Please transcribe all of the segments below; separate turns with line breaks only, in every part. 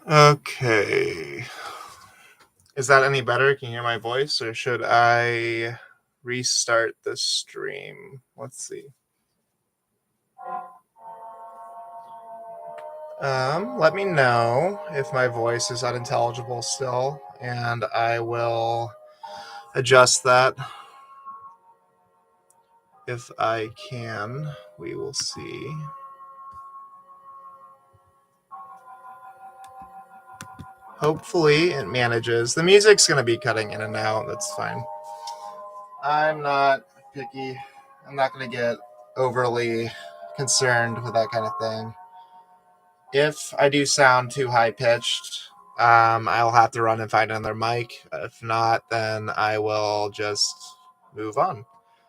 Okay. Is that any better? Can you hear my voice, or should I restart the stream? Let's see. Let me know if my voice is unintelligible still, and I will adjust that if I can. We will see. Hopefully it manages. The music's going to be cutting in and out. That's fine. I'm not picky. I'm not going to get overly concerned with that kind of thing. If I do sound too high pitched, I'll have to run and find another mic. If not, then I will just move on.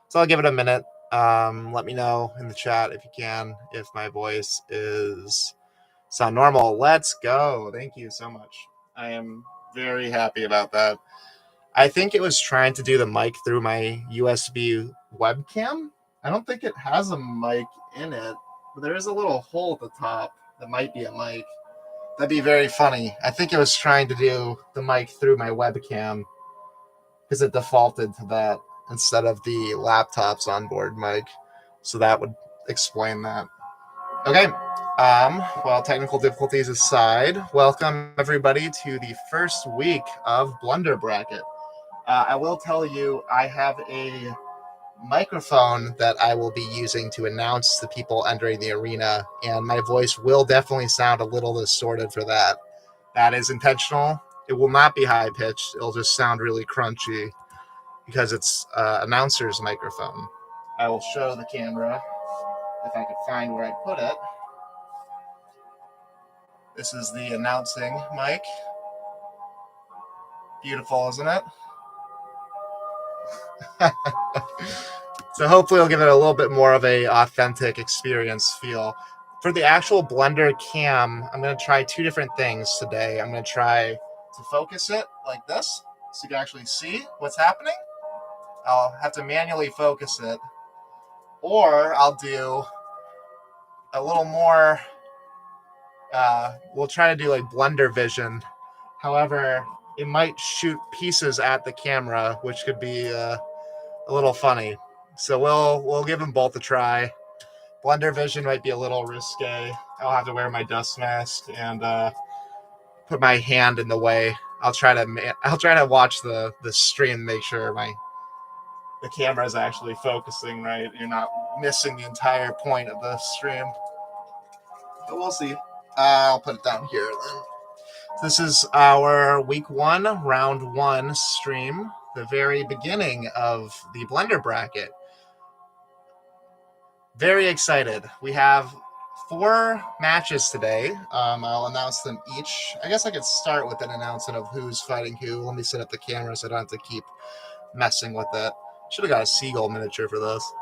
So I'll give it a minute. Let me know in the chat if you can, if my voice is sound normal. Let's go. Thank you so much. I am very happy about that. I think it was trying to do the mic through my USB webcam. I don't think it has a mic in it, but there is a little hole at the top that might be a mic. That'd be very funny. I think it was trying to do the mic through my webcam because it defaulted to that instead of the laptop's onboard mic. So that would explain that. Okay. Well, technical difficulties aside, welcome everybody to the first week of Blenderbracket. I will tell you, I have a microphone that I will be using to announce the people entering the arena, and my voice will definitely sound a little distorted for that. That is intentional. It will not be high pitched. It'll just sound really crunchy because it's announcer's microphone. I will show the camera if I could find where I put it. This is the announcing mic. Beautiful, isn't it? So hopefully it'll give it a little bit more of a authentic experience feel. For the actual Blender cam, I'm going to try two different things today. I'm going to try to focus it like this so you can actually see what's happening. I'll have to manually focus it. Or I'll do a little more, we'll try to do like Blender vision. However, it might shoot pieces at the camera, which could be a little funny. So we'll give them both a try. Blender vision might be a little risque. I'll have to wear my dust mask and put my hand in the way. I'll try to watch the stream and make sure the camera is actually focusing right. You're not missing the entire point of the stream. But we'll see. I'll put it down here then. This is our week 1, round 1 stream, the very beginning of the Blenderbracket. Very excited. We have 4 matches today. I'll announce them each. I guess I could start with an announcement of who's fighting who. Let me set up the camera so I don't have to keep messing with it. Should have got a seagull miniature for this.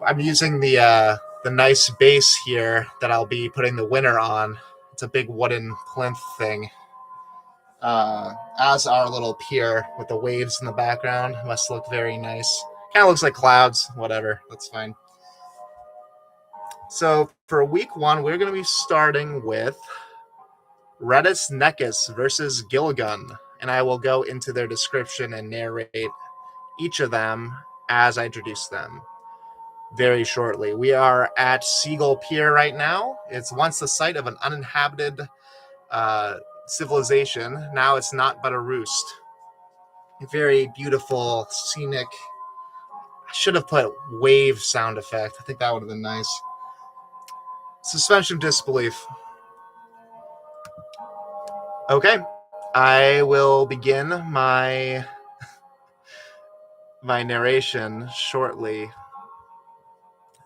I'm using the nice base here that I'll be putting the winner on. It's a big wooden plinth thing. As our little pier with the waves in the background. Must look very nice. Kind of looks like clouds. Whatever. That's fine. So for week 1, we're going to be starting with Redis Nekus versus Gilgun, and I will go into their description and narrate each of them as I introduce them very shortly. We are at Seagull Pier right now. It's once the site of an uninhabited civilization. Now it's not but a roost. A very beautiful, scenic. I should have put wave sound effect. I think that would have been nice. Suspension of disbelief. Okay, I will begin my narration shortly.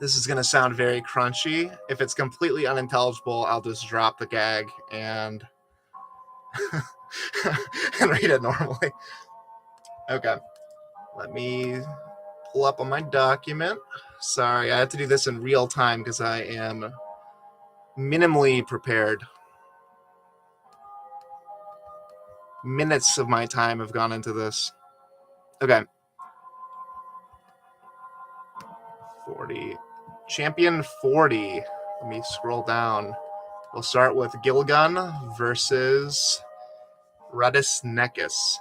This is going to sound very crunchy. If it's completely unintelligible, I'll just drop the gag and and read it normally. Okay, let me pull up on my document. Sorry, I have to do this in real time because I am minimally prepared. Minutes of my time have gone into this. Okay. 40. Champion 40. Let me scroll down. We'll start with Gilgun versus Redis Nekis.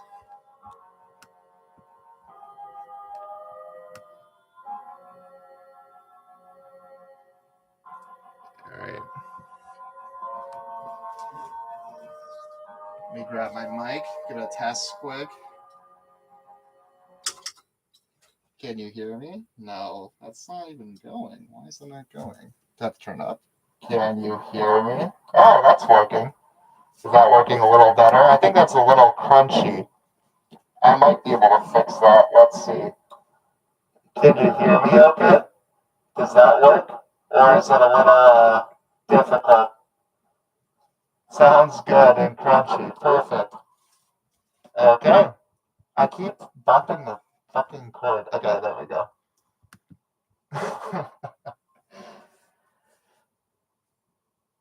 All right. Let me grab my mic, give it a test quick. Can you hear me? No, that's not even going. Why is it not going? Do I have to turn up? Can you hear me? Oh, that's working. Is that working a little better? I think that's a little crunchy. I might be able to fix that. Let's see. Can you hear me okay? Does that work? Or is it a little difficult? Sounds good and crunchy. Perfect. Okay. I keep bumping the fucking cord. Okay, there we go.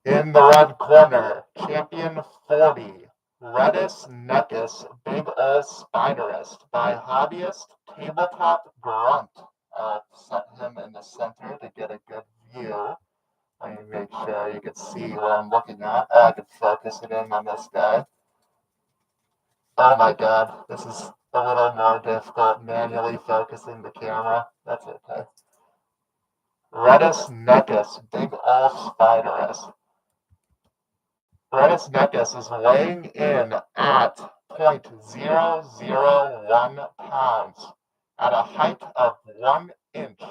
In the red corner, champion 40, Redis Nekis, Big Ol' Spiderist by Hobbyist Tabletop Grunt. I'll set him in the center to get a good view. Let me make sure you can see what I'm looking at. I can focus it in on this guy. Oh my god, this is a little more difficult manually focusing the camera. That's okay. Redis Nekis, Big Ol' Spiderist. Redis Nekis is weighing in at 0.001 pounds at a height of 1 inch.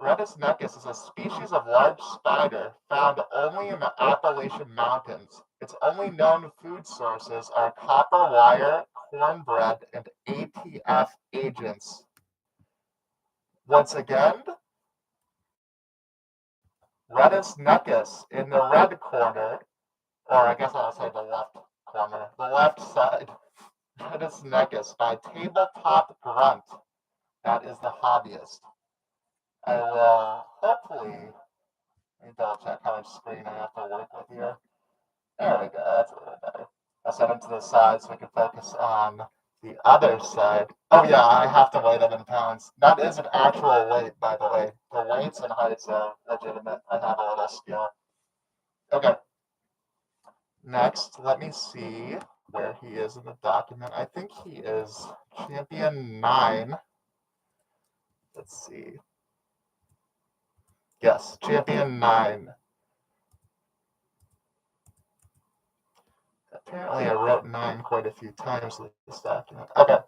Redis nekis is a species of large spider found only in the Appalachian Mountains. Its only known food sources are copper wire, cornbread, and ATF agents. Once again, Redis nekis in the red corner, or I guess I'll say the left corner, the left side. Redis nekis by Tabletop Grunt. That is the hobbyist. I will hopefully, let me double check how much screen I have to work with here. There we go, that's a little better. I'll set them to the side so we can focus on the other side. Oh yeah, I have to weigh them in pounds. That is an actual weight, by the way. The weights and heights are legitimate. I have a little skill. Okay. Next, let me see where he is in the document. I think he is champion 9. Let's see. Yes, champion 9. Apparently I wrote 9 quite a few times in this document. Okay.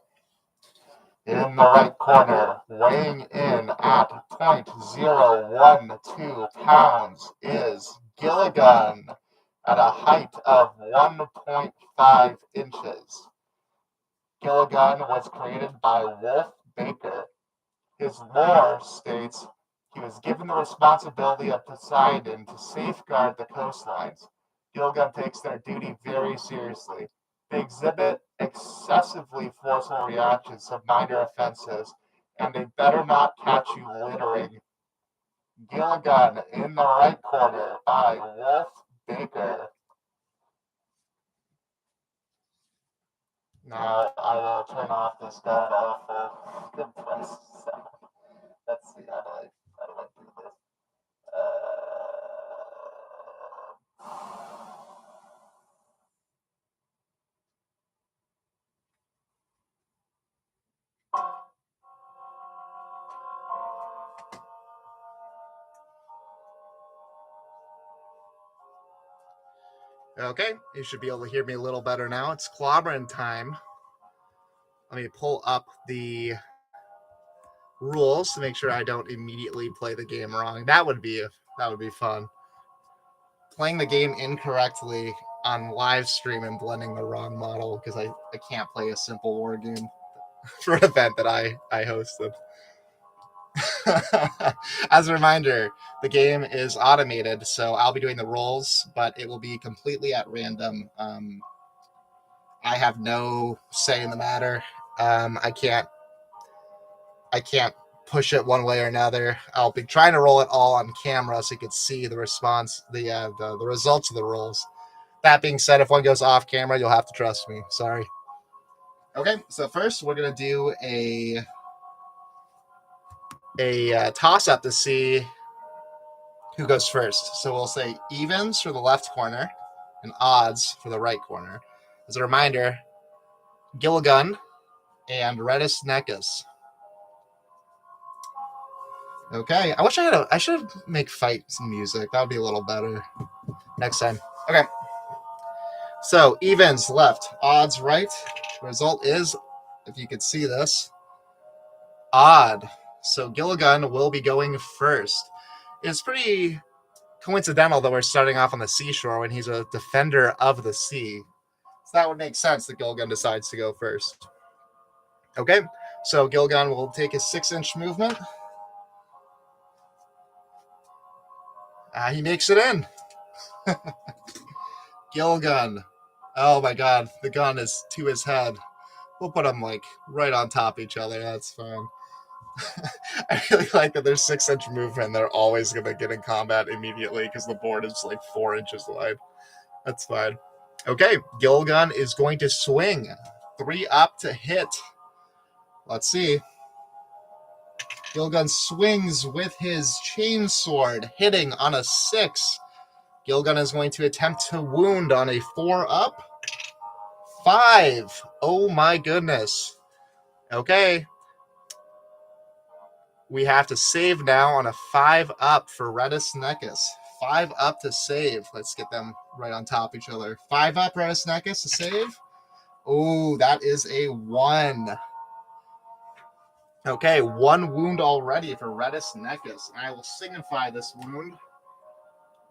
In the right corner, weighing in at 0.012 pounds is Gilligan at a height of 1.5 inches. Gilligan was created by Wolf Baker. His lore states he was given the responsibility of Poseidon to safeguard the coastlines. Gilligan takes their duty very seriously. They exhibit excessively forceful reactions to minor offenses, and they better not catch you littering. Gilligan in the right corner by Wolf Baker. Now I will turn off this god awful compressed sound. Let's see, how do I do this? Okay, you should be able to hear me a little better now. It's clobbering time. Let me pull up the rules to make sure I don't immediately play the game wrong. That would be fun. Playing the game incorrectly on live stream and blending the wrong model because I can't play a simple war game for an event that I hosted. As a reminder, the game is automated, so I'll be doing the rolls, but it will be completely at random. I have no say in the matter. I can't push it one way or another. I'll be trying to roll it all on camera so you can see the response, the results of the rolls. That being said, if one goes off camera, you'll have to trust me. Sorry. Okay, so first we're gonna do a toss up to see who goes first. So we'll say evens for the left corner and odds for the right corner. As a reminder, Gilligan and Redis Neckus. Okay, I wish I should make fight music. That would be a little better next time. Okay. So evens left, odds right. The result is, if you could see this, odd. So Gilligan will be going first. It's pretty coincidental that we're starting off on the seashore when he's a defender of the sea. So that would make sense that Gilligan decides to go first. Okay, so Gilligan will take his 6-inch movement. He makes it in. Gilligan. Oh my god, the gun is to his head. We'll put them like right on top of each other. That's fine. I really like that there's 6-inch movement. They're always going to get in combat immediately because the board is like 4 inches wide. That's fine. Okay, Gilligan is going to swing. 3 up to hit. Let's see. Gilligan swings with his chainsword, hitting on a 6. Gilligan is going to attempt to wound on a 4 up. 5. Oh my goodness. Okay. We have to save now on a 5 up for Redis Neckus. 5 up to save. Let's get them right on top of each other. 5 up, Redis Neckus to save. Oh, that is a 1. Okay, 1 wound already for Redis Neckus. I will signify this wound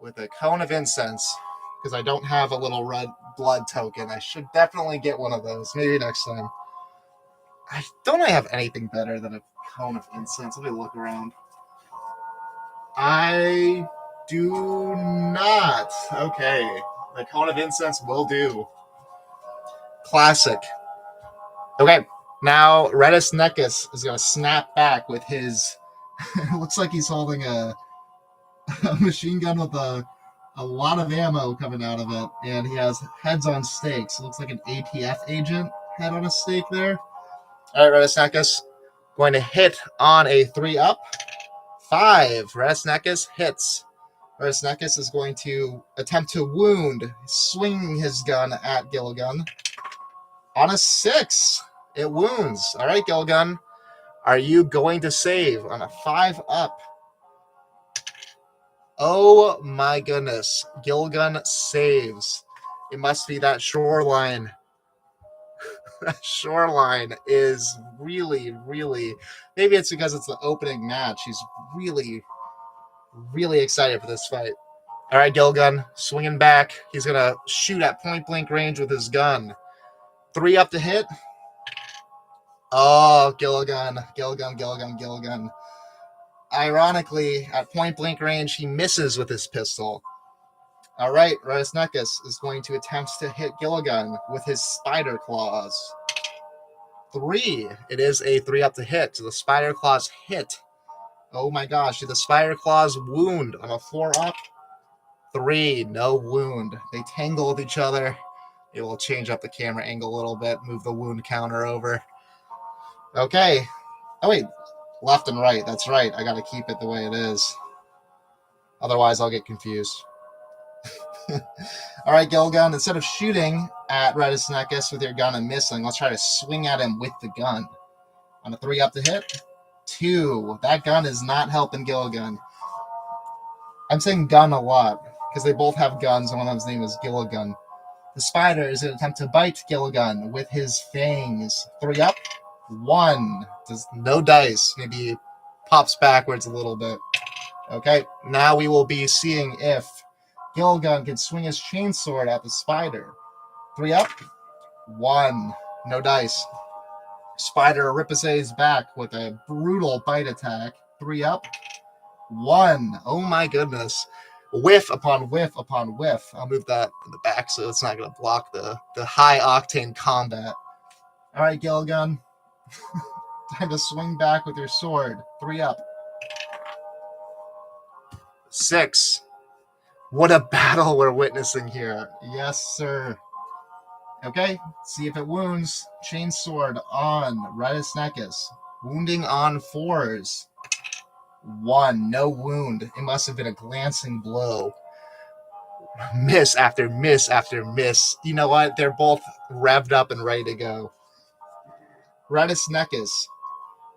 with a cone of incense because I don't have a little red blood token. I should definitely get one of those. Maybe next time. Don't I have anything better than a cone of incense? Let me look around. I do not. Okay. The cone of incense will do. Classic. Okay. Now, Redis Neckus is going to snap back with his... it looks like he's holding a machine gun with a lot of ammo coming out of it. And he has heads on stakes. It looks like an ATF agent head on a stake there. All right, Redis Neckus. Going to hit on a 3 up. 5. Redis Neckus hits. Redis Neckus is going to attempt to wound, swinging his gun at Gilligan. On a 6. It wounds. All right, Gilligan. Are you going to save on a 5 up? Oh my goodness. Gilligan saves. It must be that shoreline. That shoreline is really, really... Maybe it's because it's the opening match. He's really, really excited for this fight. All right, Gilligan, swinging back. He's going to shoot at point-blank range with his gun. 3 up to hit. Oh, Gilligan. Ironically, at point-blank range, he misses with his pistol. All right, Redis Neckus is going to attempt to hit Gilligan with his spider claws. 3. It is a 3 up to hit. So the spider claws hit. Oh my gosh, did the spider claws wound on a 4 up? 3, no wound. They tangle with each other. It will change up the camera angle a little bit, move the wound counter over. Okay. Oh wait, left and right. That's right. I got to keep it the way it is. Otherwise, I'll get confused. All right, Gilligan, instead of shooting at Redis Neckus with your gun and missing, let's try to swing at him with the gun. On a 3 up to hit. 2. That gun is not helping Gilligan. I'm saying gun a lot because they both have guns and one of them's name is Gilligan. The spider is going to attempt to bite Gilligan with his fangs. 3 up. 1. Does no dice. Maybe pops backwards a little bit. Okay, now we will be seeing if Gilligan can swing his chainsword at the spider. 3 up. 1. No dice. Spider ripostays back with a brutal bite attack. 3 up. 1. Oh my goodness. Whiff upon whiff upon whiff. I'll move that in the back so it's not going to block the high octane combat. All right, Gilligan. Time to swing back with your sword. 3 up. 6. What a battle we're witnessing here. Yes, sir. Okay, see if it wounds. Chainsword on Redis Neckus. Wounding on 4s. 1. No wound. It must have been a glancing blow. Miss after miss after miss. You know what? They're both revved up and ready to go. Redis Nekus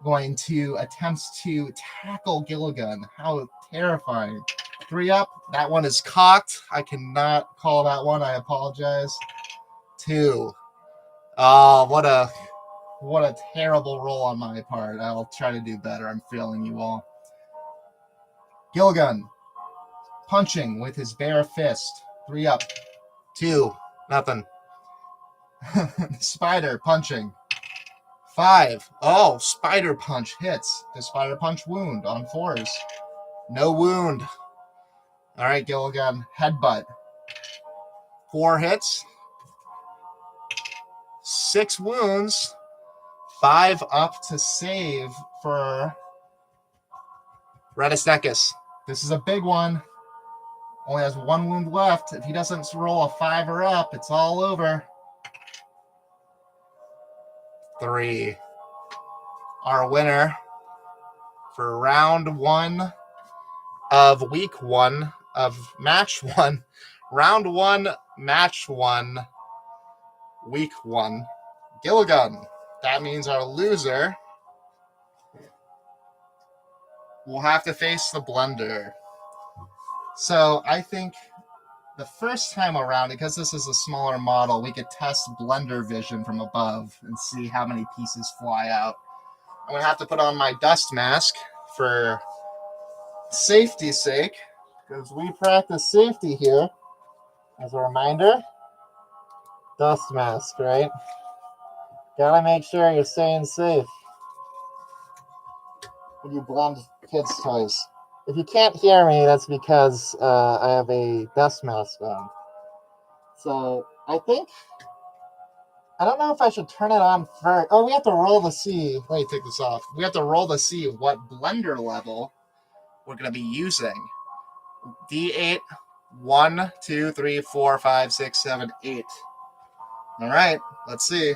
going to attempt to tackle Gilligan. How terrifying. 3 up. That one is cocked. I cannot call that one. I apologize. 2. Oh, what a terrible roll on my part. I'll try to do better. I'm failing you all. Gilligan punching with his bare fist. 3 up. 2. Nothing. Spider punching. 5. Oh, spider punch hits. Does spider punch wound on 4s? No wound. All right, Gilligan. Headbutt. 4 hits. 6 wounds. 5 up to save for Redis Nekus. This is a big one. Only has 1 wound left. If he doesn't roll a 5 or up, it's all over. 3. Our winner for round 1 of week 1 of match 1. Round 1, match 1, week 1. Gilligan. That means our loser will have to face the Blender. So I think the first time around, because this is a smaller model, we could test Blender vision from above and see how many pieces fly out. I'm going to have to put on my dust mask for safety's sake, because we practice safety here. As a reminder, dust mask, right? Gotta make sure you're staying safe when you blend kids' toys. If you can't hear me, that's because I have a dust mask on. So I think, I don't know if I should turn it on first. Oh, we have to roll to see. Let me take this off. We have to roll to see what Blender level we're going to be using. D8, 1, 2, 3, 4, 5, 6, 7, 8. All right, let's see.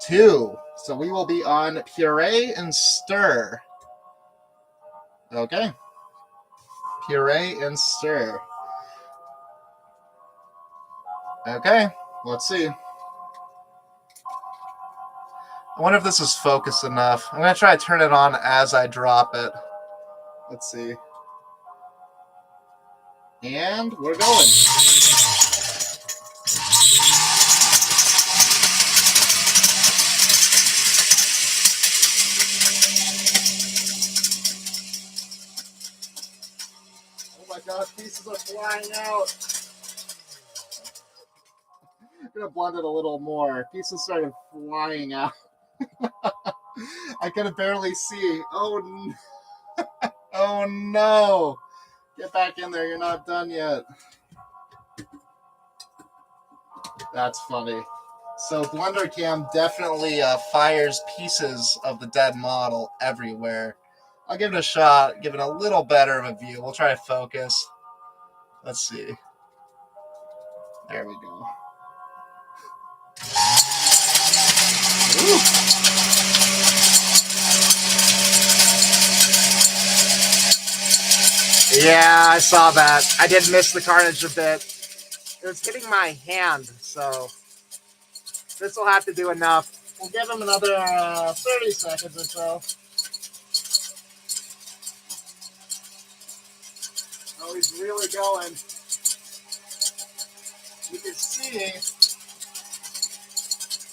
2. So we will be on Puree and Stir. Okay. Puree and Stir. Okay, let's see. I wonder if this is focused enough. I'm going to try to turn it on as I drop it. Let's see. And we're going. Oh my god, pieces are flying out. I'm going to blend it a little more. Pieces started flying out. I could barely see. Oh, oh no. Get back in there. You're not done yet. That's funny. So Blender Cam definitely fires pieces of the dead model everywhere. I'll give it a shot, give it a little better of a view. We'll try to focus. Let's see. There we go. Ooh. Yeah, I saw that. I did miss the carnage a bit. It was hitting my hand, so this will have to do enough. We'll give him another 30 seconds or so. Oh, he's really going. You can see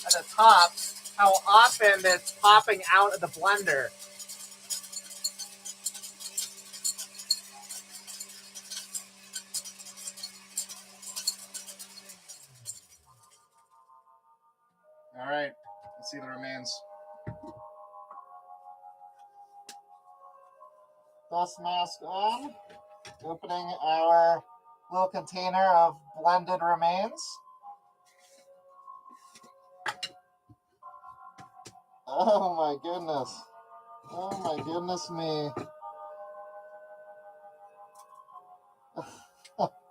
at the top how often it's popping out of the blender. All right, let's see the remains. Dust mask on. Opening our little container of blended remains. Oh my goodness. Oh my goodness me.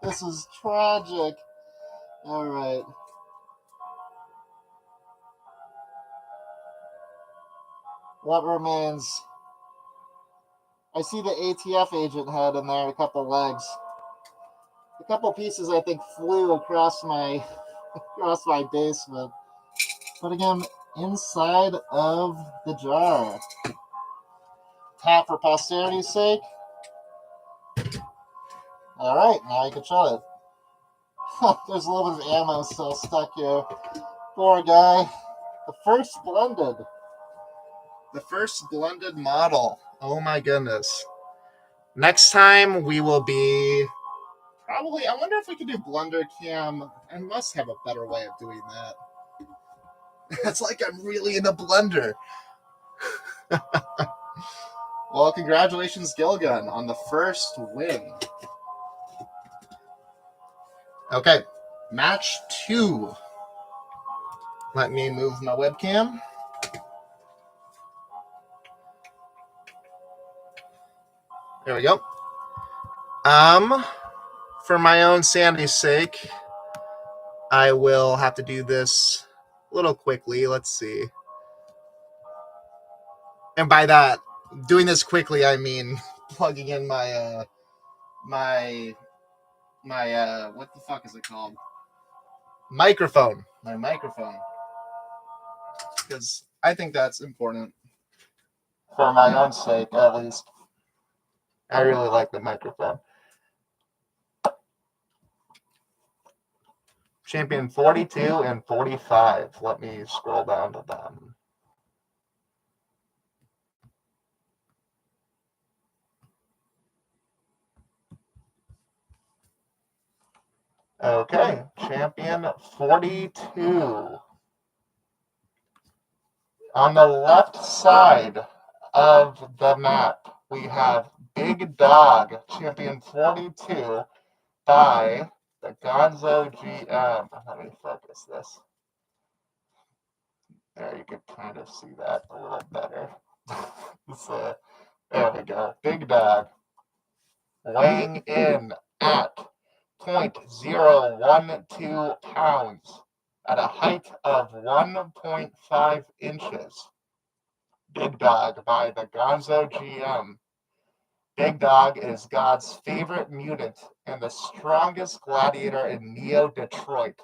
This is tragic. All right. What remains? I see the ATF agent head in there, a couple legs. A couple pieces, I think, flew across my basement. Putting him inside of the jar. Tap for posterity's sake. All right, now you can shut it. There's a little bit of ammo still stuck here. Poor guy. The first blended model. Oh my goodness. Next time we will be probably, I wonder if we could do Blender Cam. I must have a better way of doing that. It's like I'm really in a blender. Well, congratulations, Gilgun, on the first win. Okay, match 2. Let me move my webcam. There we go. For my own sanity's sake, I will have to do this a little quickly. Let's see. And by that, doing this quickly, I mean plugging in my what the fuck is it called? Microphone. My microphone. Because I think that's important. For my own sake, at least. I really like the microphone. Champion 42 and 45. Let me scroll down to them. Okay, champion 42. On the left side of the map, we have Big Dog, champion 42, by the Gonzo GM. Let me focus this. There, you can kind of see that a little better. So, there we go. Big Dog. Weighing in at 0.012 pounds at a height of 1.5 inches. Big Dog by the Gonzo GM. Big Dog is God's favorite mutant and the strongest gladiator in Neo Detroit.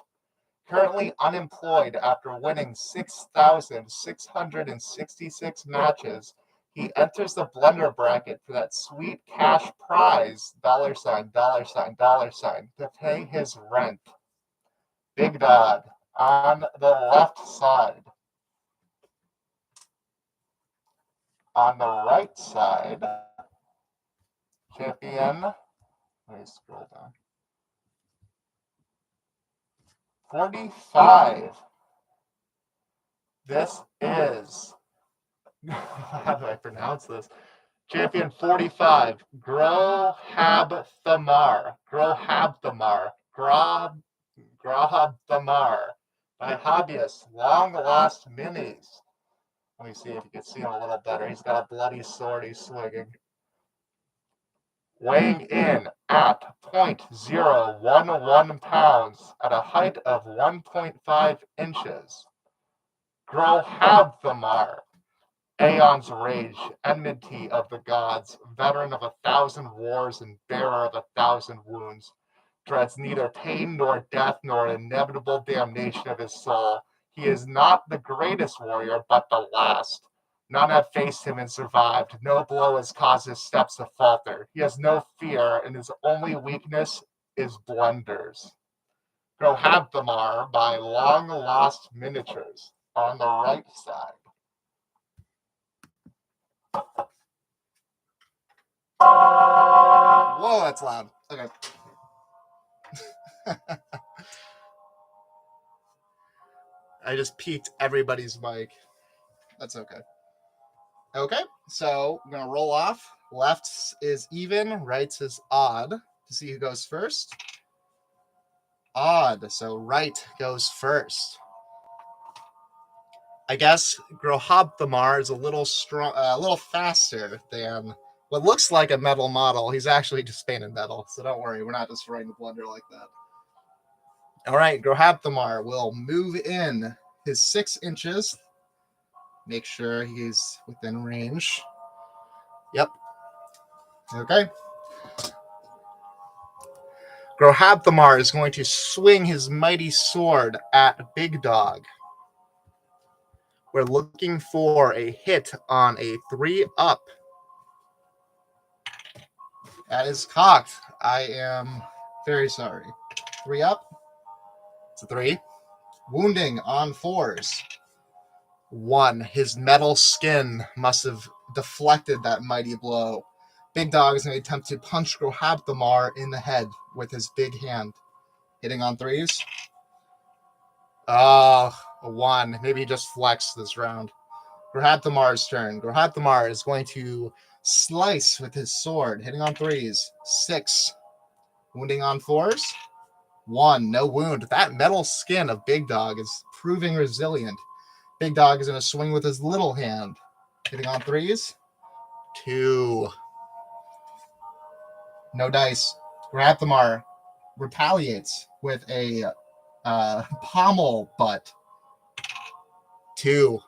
Currently unemployed after winning 6,666 matches, he enters the Blenderbracket for that sweet cash prize, $, $, to pay his rent. Big Dog on the left side. On the right side, champion, let me scroll down, 45. This is, how do I pronounce this? Champion 45, Grohabthamar. Grohabthamar by Hobbyist, Long Lost Minis. Let me see if you can see him a little better. He's got a bloody sword he's swinging. Weighing in at 0.011 pounds at a height of 1.5 inches. Grohabthamar. Aeon's rage, enmity of the gods, veteran of 1,000 wars and bearer of 1,000 wounds, dreads neither pain nor death nor inevitable damnation of his soul. He is not the greatest warrior, but the last. None have faced him and survived. No blow has caused his steps to falter. He has no fear, and his only weakness is blunders. Grohabthamar by Long Lost Miniatures on the right side. Whoa, that's loud. Okay. I just peaked everybody's mic. That's okay. Okay, so I'm going to roll off. Left is even, right is odd. To see who goes first. Odd, so right goes first. I guess Grohabthamar is a little faster than what looks like a metal model. He's actually just painted metal, so don't worry. We're not destroying the blender like that. All right, Grohabthamar will move in his 6 inches. Make sure he's within range. Yep. Okay. Grohabthamar is going to swing his mighty sword at Big Dog. We're looking for a hit on a 3-up. That is cocked. I am very sorry. 3-up. It's a 3. Wounding on 4s. 1. His metal skin must have deflected that mighty blow. Big Dog is going to attempt to punch Grohabthamar in the head with his big hand. Hitting on 3s. Oh, a 1. Maybe he just flexed this round. Grohabthamar's turn. Grohabthamar is going to slice with his sword, hitting on 3s. 6. Wounding on 4s. 1. No wound. That metal skin of Big Dog is proving resilient. Big Dog is going to swing with his little hand, hitting on 3s. 2. No dice. Grohabthamar retaliates with a pommel butt. 2.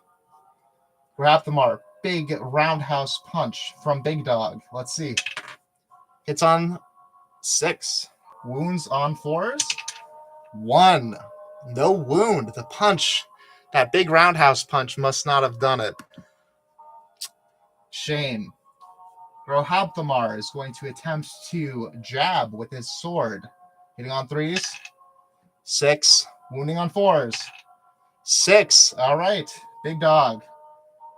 Grohabthamar, big roundhouse punch from Big Dog. Let's see. Hits on 6. Wounds on 4s. 1. No wound. The punch, that big roundhouse punch, must not have done it. Shame. Grohabthamar is going to attempt to jab with his sword. Hitting on 3s. 6. Wounding on 4s. 6. All right. Big Dog.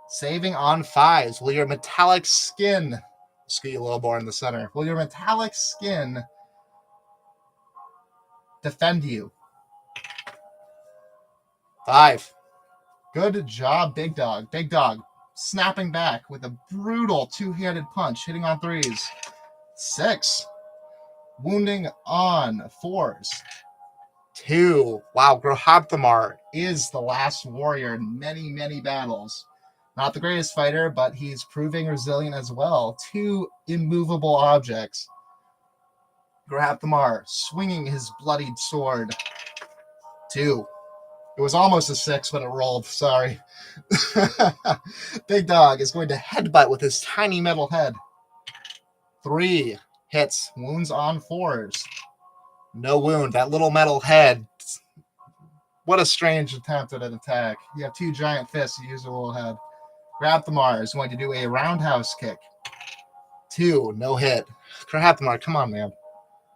Saving on 5s. Will your metallic skin... Scoot you a little more in the center. Will your metallic skin defend you? 5. Good job, Big Dog. Big Dog snapping back with a brutal two-handed punch, hitting on 3s. 6. Wounding on 4s. 2. Wow, Grohabthamar is the last warrior in many, many battles. Not the greatest fighter, but he's proving resilient as well. 2 immovable objects. Grohabthamar swinging his bloodied sword. 2. It was almost a 6, but it rolled. Sorry. Big Dog is going to headbutt with his tiny metal head. 3. Hits. Wounds on 4s. No wound. That little metal head. What a strange attempt at an attack. You have 2 giant fists. You use a little head. Grohabthamar is going to do a roundhouse kick. 2. No hit. Grohabthamar, come on, man.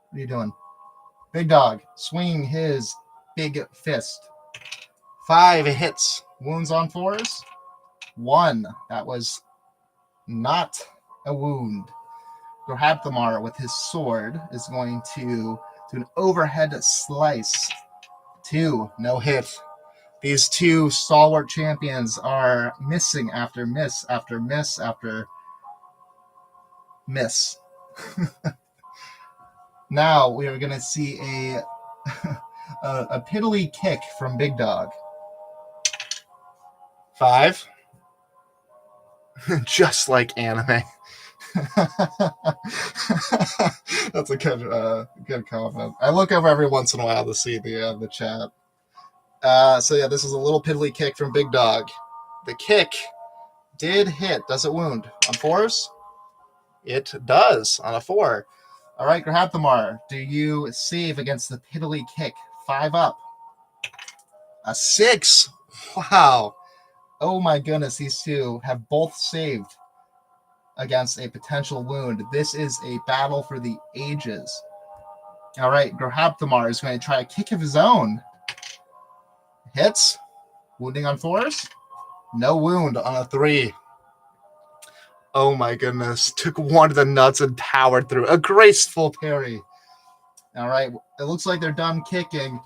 What are you doing? Big Dog swinging his big fist. 5 hits. Wounds on 4s. 1. That was not a wound. Grohabthamar with his sword is going to do an overhead slice. 2. No hit. These 2 stalwart champions are missing after miss after miss after miss. Now we are going to see a piddly kick from Big Dog. 5. Just like anime. That's a good comment. I look over every once in a while to see the chat. So yeah, this is a little piddly kick from Big Dog. The kick did hit. Does it wound? On 4s? It does on a 4. All right, Grohabthamar, do you save against the piddly kick? 5 up. A 6. Wow. Oh my goodness, these 2 have both saved against a potential wound. This is a battle for the ages. All right, Grohabthamar is going to try a kick of his own. Hits. Wounding on 4s. No wound on a 3. Oh my goodness. Took one to the nuts and powered through. A graceful parry. All right. It looks like they're done kicking.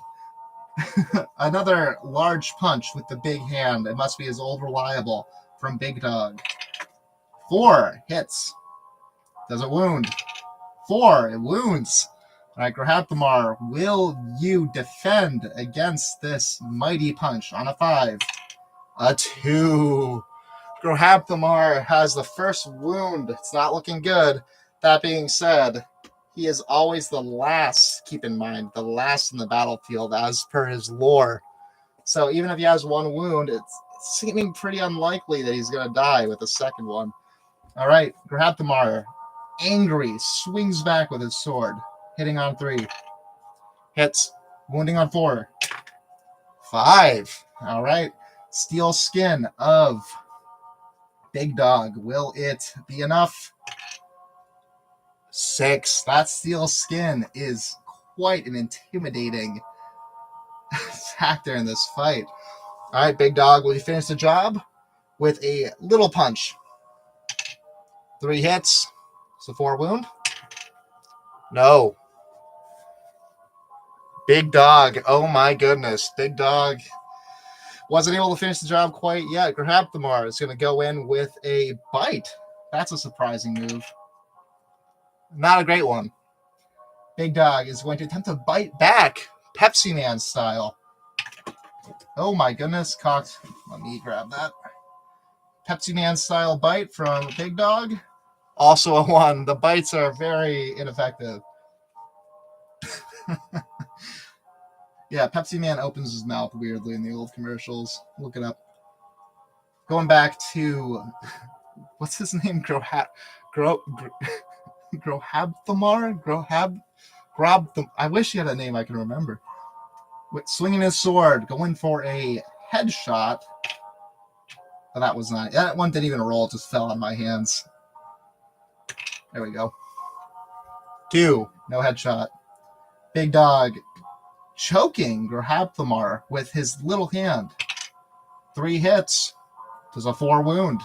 Another large punch with the big hand. It must be his old reliable from Big Dog. 4 hits. Does it wound? 4. It wounds. All right, Grohabthamar, will you defend against this mighty punch on a 5? A 2. Grohabthamar has the first wound. It's not looking good. That being said, he is always the last, keep in mind, the last in the battlefield as per his lore. So even if he has 1 wound, it's seeming pretty unlikely that he's going to die with the second one. All right, Grohabthamar, angry, swings back with his sword, hitting on 3. Hits, wounding on 4. 5. All right. Steel skin of Big Dog. Will it be enough? 6. That steel skin is quite an intimidating factor in this fight. All right, Big Dog, will you finish the job with a little punch? 3 hits. So 4 wound? No. Big Dog. Oh my goodness. Big Dog wasn't able to finish the job quite yet. Grabthamar is going to go in with a bite. That's a surprising move. Not a great one. Big Dog is going to attempt to bite back, Pepsi Man style. Oh my goodness, cocked. Let me grab that. Pepsi Man style bite from Big Dog. Also a 1. The bites are very ineffective. Yeah, Pepsi Man opens his mouth weirdly in the old commercials. Look it up. Going back to, what's his name? Grohabthamar? I wish he had a name I can remember. With swinging his sword, going for a headshot. But that was not. That one didn't even roll, it just fell on my hands. There we go. 2. No headshot. Big Dog choking Grabthamar with his little hand. 3 hits. Does a 4 wound.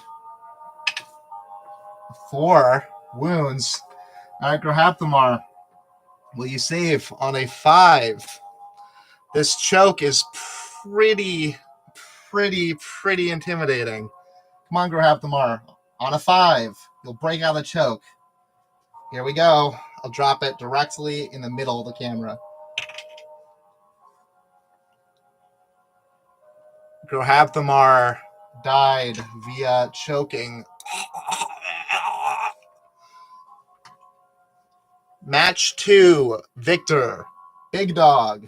4 wounds. All right, Grabthamar. Will you save on a 5? This choke is pretty intimidating. Come on, Grabthamar. On a 5, you'll break out of the choke. Here we go. I'll drop it directly in the middle of the camera. Grabthamar died via choking. Match 2, Victor. Big Dog.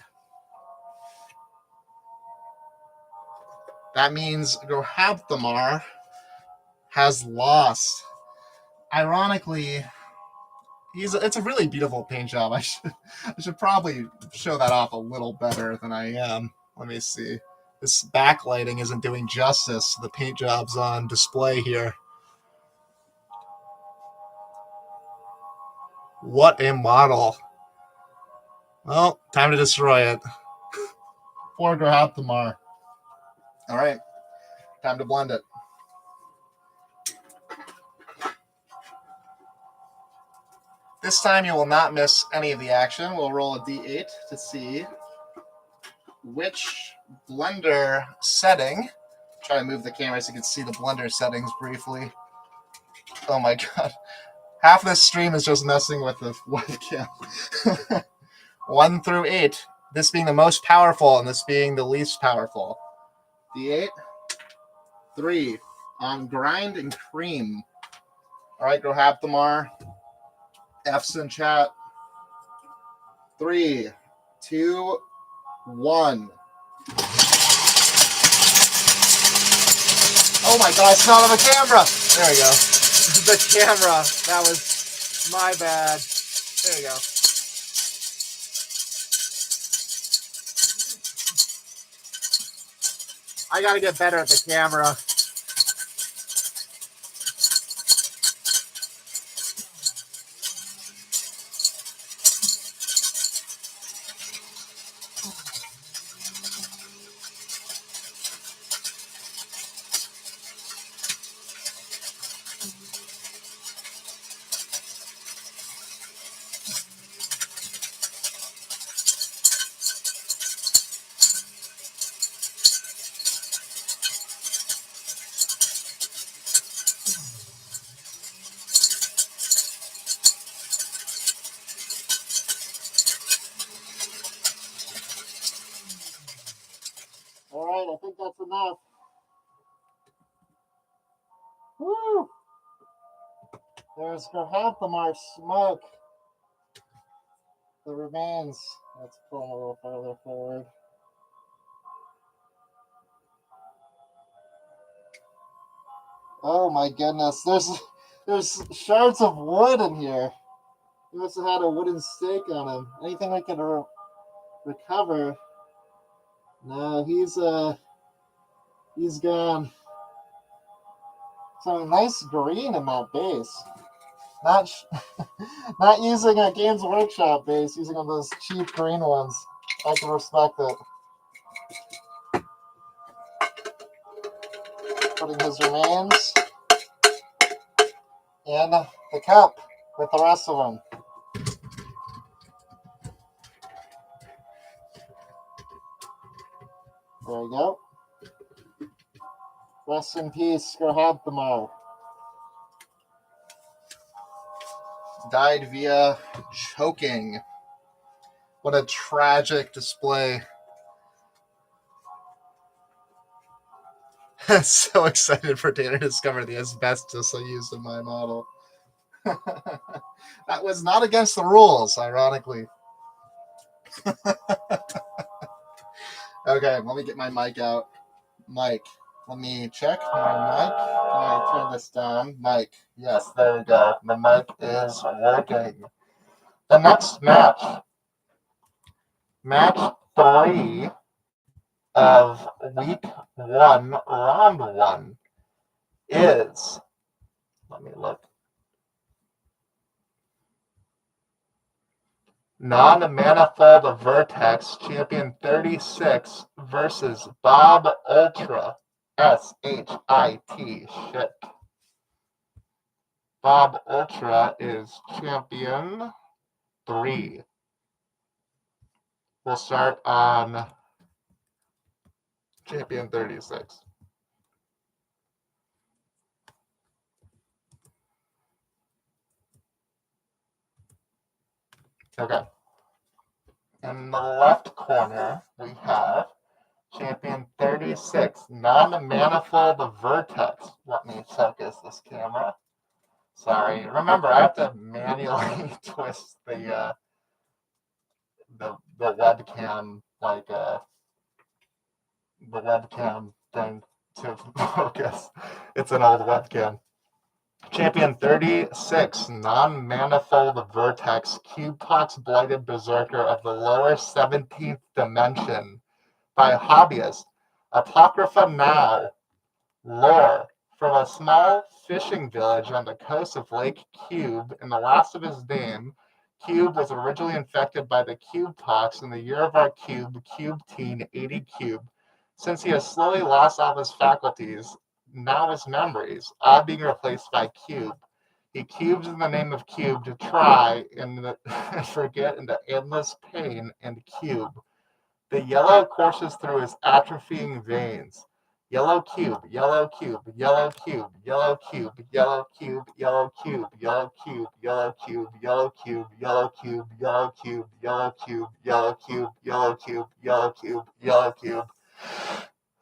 That means Grabthamar has lost. Ironically, it's a really beautiful paint job. I should probably show that off a little better than I am. Let me see. This backlighting isn't doing justice to the paint jobs on display here. What a model. Well, time to destroy it. For Grabthamar. All right. Time to blend it. This time you will not miss any of the action. We'll roll a d8 to see which blender setting. Try to move the camera so you can see the blender settings briefly. Oh my god. Half of this stream is just messing with the webcam. 1 through 8. This being the most powerful and this being the least powerful. D8. 3 on grind and cream. All right, Grabthamar. F's in chat. 3, 2, 1. Oh my god, it's not on the camera. There we go. The camera. That was my bad. There you go. I gotta get better at the camera. I think that's enough. Woo! There's Grabthamar's smoke. The remains. Let's pull them a little farther forward. Oh my goodness. There's There's shards of wood in here. He must have had a wooden stake on him. Anything we can recover? No, he's gone. So nice green in that base. Not not using a Games Workshop base, using one of those cheap green ones. I can respect it. Putting his remains in the cup with the rest of them. There we go. Rest in peace, Gerhardthamar. Died via choking. What a tragic display. So excited for Dana to discover the asbestos I used in my model. That was not against the rules, ironically. Okay, let me get my mic out. Mic. Let me check my mic. Can I turn this down? Mic. Yes, there we go. The mic is working. The next match. Match 3 of week 1, round 1 is, let me look, non-manifold vertex champion 36 versus Bob Ultra S-H-I-T. Shit. Bob Ultra is champion 3. We'll start on champion 36. Okay. In the left corner, we have champion 36, non-manifold vertex. Let me focus this camera. Sorry. Remember, I have to manually twist the webcam, like the webcam thing to focus. It's an old webcam. Champion 36, non-manifold vertex, cube-pox blighted berserker of the lower 17th dimension by hobbyist. Apocrypha now. Lore. From a small fishing village on the coast of Lake Cube, in the last of his name, Cube was originally infected by the cube pox in the year of our cube, Cube Teen 80 Cube. Since he has slowly lost all of his faculties, now his memories, all being replaced by Cube. He cubes in the name of Cube to try and forget into endless pain and Cube. The yellow courses through his atrophying veins. Yellow cube, yellow cube, yellow cube, yellow cube, yellow cube, yellow cube, yellow cube, yellow cube, yellow cube, yellow cube, yellow cube, yellow cube, yellow cube, yellow cube, yellow cube, yellow cube.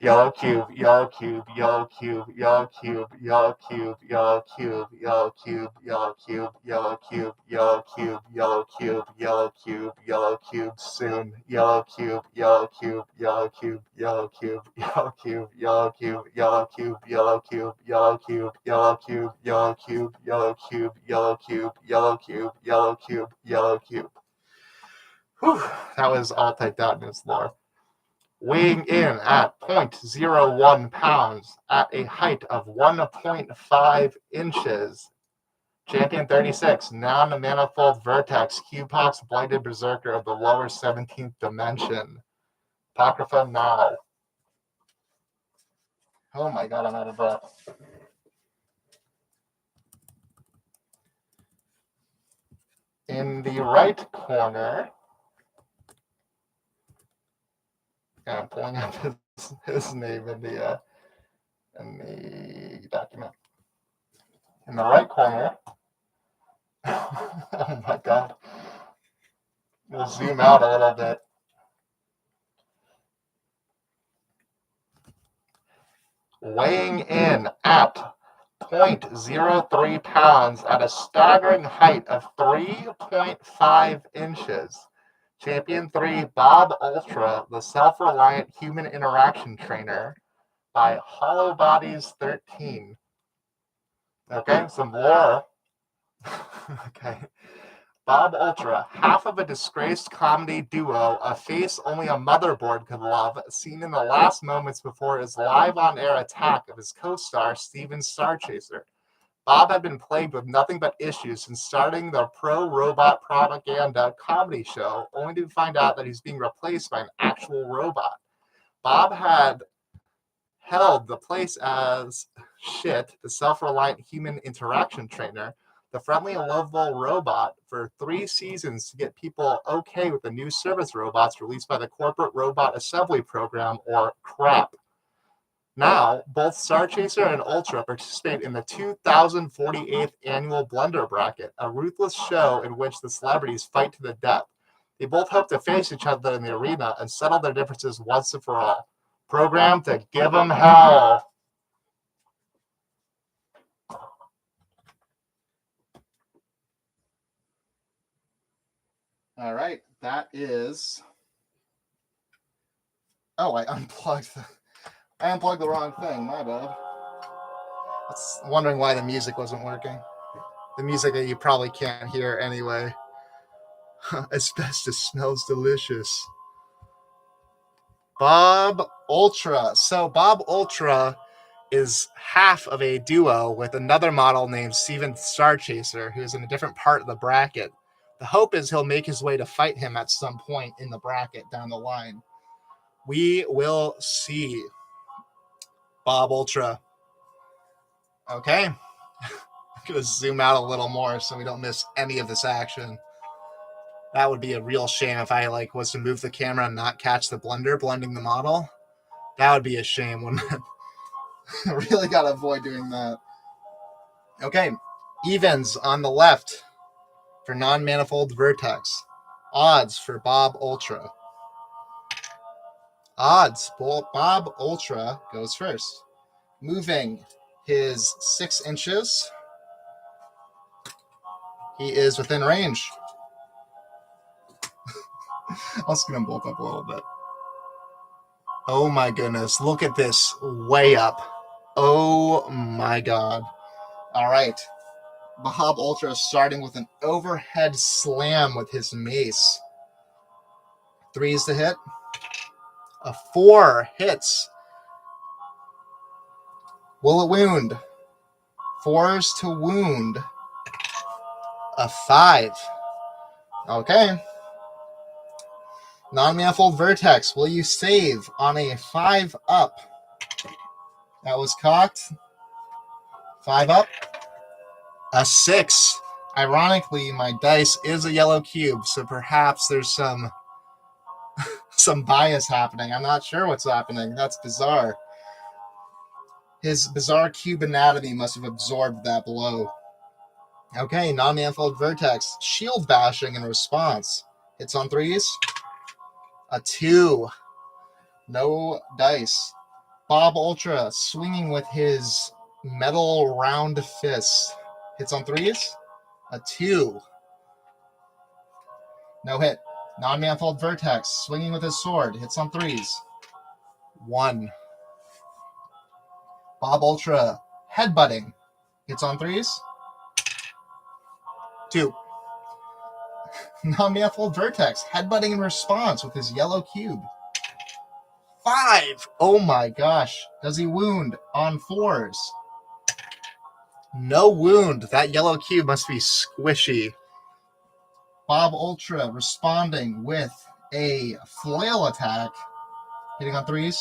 Yellow cube, yellow cube, yellow cube, yellow cube, yellow cube, yellow cube, yellow cube, yellow cube, yellow cube, yellow cube, yellow cube, yellow cube, yellow cube, soon, yellow cube, yellow cube, yellow cube, yellow cube, yellow cube, yellow cube, yellow cube, yellow cube, yellow cube, yellow cube, yellow cube, yellow cube, yellow cube, yellow cube, yellow cube, yellow cube. Whew, that was all typed out in his lore. Weighing in at 0.01 pounds at a height of 1.5 inches. Champion 36, non-manifold vertex, cube-pox blighted berserker of the lower 17th dimension. Apocrypha now. Oh my god, I'm out of breath. In the right corner, I'm pulling up his name in the document. In the right corner, oh my god, we'll zoom out a little bit. Weighing in at 0.03 pounds at a staggering height of 3.5 inches. Champion 3, Bob Ultra, the self-reliant human interaction trainer by Hollow Bodies 13. Okay, some lore. Okay. Bob Ultra, half of a disgraced comedy duo, a face only a motherboard could love, seen in the last moments before his live-on-air attack of his co-star, Steven Starchaser. Bob had been plagued with nothing but issues since starting the pro-robot propaganda comedy show, only to find out that he's being replaced by an actual robot. Bob had held the place as the self-reliant human interaction trainer, the friendly and lovable robot, for 3 seasons to get people okay with the new service robots released by the Corporate Robot Assembly Program, or CRAP. Now, both Starchaser and Ultra participate in the 2048th annual Blenderbracket, a ruthless show in which the celebrities fight to the death. They both hope to face each other in the arena and settle their differences once and for all. Programmed to give them hell. All right, that is. Oh, I unplugged the wrong thing. My bad. I was wondering why the music wasn't working. The music that you probably can't hear anyway. Asbestos smells delicious. Bob Ultra. So Bob Ultra is half of a duo with another model named Steven Starchaser, who's in a different part of the bracket. The hope is he'll make his way to fight him at some point in the bracket down the line. We will see. Bob Ultra. Okay. I'm going to zoom out a little more so we don't miss any of this action. That would be a real shame if I was to move the camera and not catch the blender blending the model. That would be a shame, wouldn't it? I really got to avoid doing that. Okay. Evens on the left for non-manifold vertex. Odds for Bob Ultra. Odds. Bob Ultra goes first. Moving his 6 inches. He is within range. I'll skin them both up a little bit. Oh my goodness. Look at this. Way up. Oh my god. All right. Bob Ultra starting with an overhead slam with his mace. 3s to hit. A 4 hits. Will it wound? 4s to wound. A 5. Okay. Non-manifold vertex. Will you save on a 5 up? That was cocked. 5 up. A 6. Ironically, my dice is a yellow cube, so perhaps there's some bias happening. I'm not sure what's happening. That's bizarre. His bizarre cube anatomy must have absorbed that blow. Okay, non-manifold vertex. Shield bashing in response. Hits on 3s. A 2. No dice. Bob Ultra swinging with his metal round fist. Hits on 3s. A 2. No hit. Non-manifold vertex swinging with his sword. Hits on 3s. 1. Bob Ultra headbutting. Hits on 3s. 2. Non-manifold vertex headbutting in response with his yellow cube. 5. Oh my gosh. Does he wound on 4s? No wound. That yellow cube must be squishy. Bob Ultra responding with a flail attack. Hitting on 3s.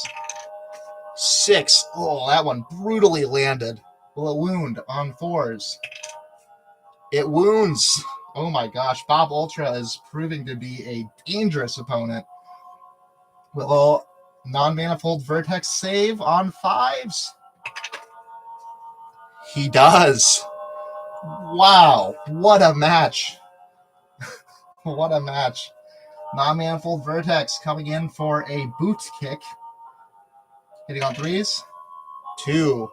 6. Oh, that one brutally landed. Will it wound on 4s? It wounds. Oh my gosh. Bob Ultra is proving to be a dangerous opponent. Will non-manifold vertex save on 5s? He does. Wow. What a match. What a match. Non-manifold vertex coming in for a boot kick. Hitting on 3s. 2.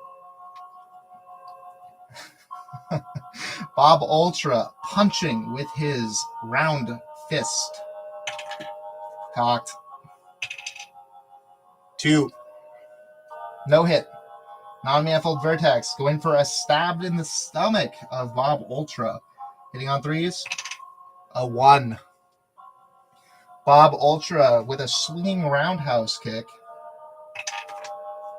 Bob Ultra punching with his round fist. Cocked. 2. No hit. Non-manifold vertex going for a stab in the stomach of Bob Ultra. Hitting on threes. A 1. Bob Ultra with a swinging roundhouse kick.